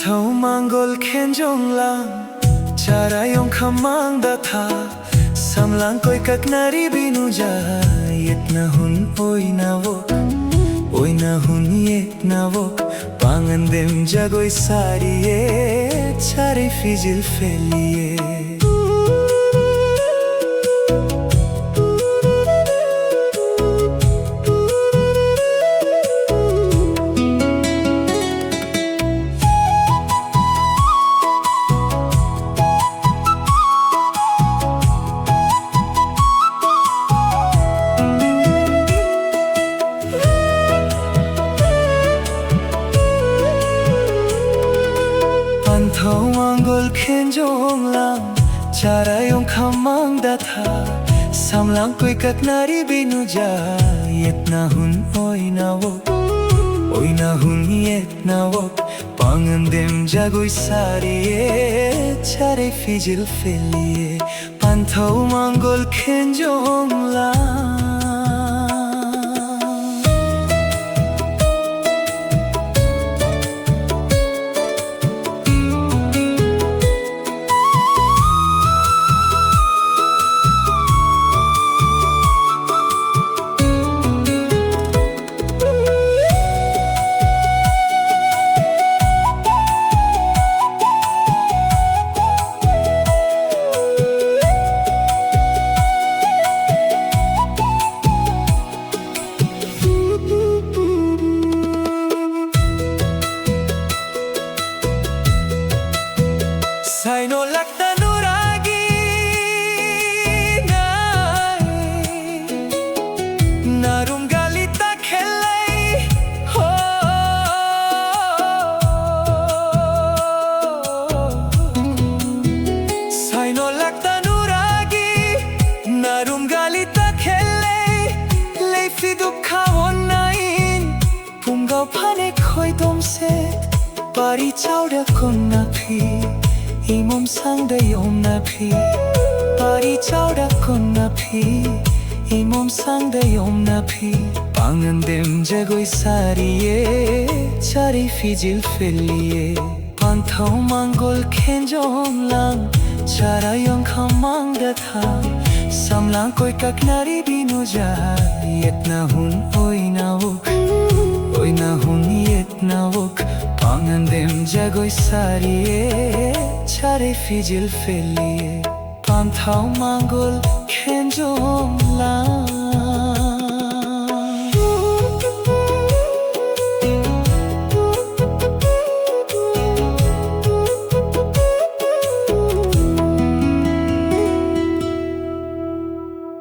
Thâu mang gol khen jong lang Cara yong khamang datha Samlang koi kak nari binu ja Yet na hun oi na vok Oi na hun yet na vok Pangan dem jagoi sari ye Chare fijil feliye Thâu mang gol khen jong lang Cara yong khamang datha Samlang koi kak nari binu ja Yet na hun oi na vok Oi na hun yet na vok Pangan dem jagoi sari ye Chare fijil feliye Pan thâu mang gol khen jong lang Sai no lakta nuragi nai Narum galita khelai ho Sai no lakta nuragi Narum galita khelai Leifi dukha online Pumgao pane khoi domse Pari chauda konna phi Imom sang da yom na phi Pari chauda kon na phi Imom sang da yom na phi Pangan dem jagoi sari ye Chare fijil feliye Pan thâu mang gol khen jong lang Cara yong khamang datha Samlang koi kak nari binu ja Yet na hun oi na vok Oi na hun yet na vok Pangan dem jagoi sari ye Chare fijil feliye Pan thâu mang gol khen jong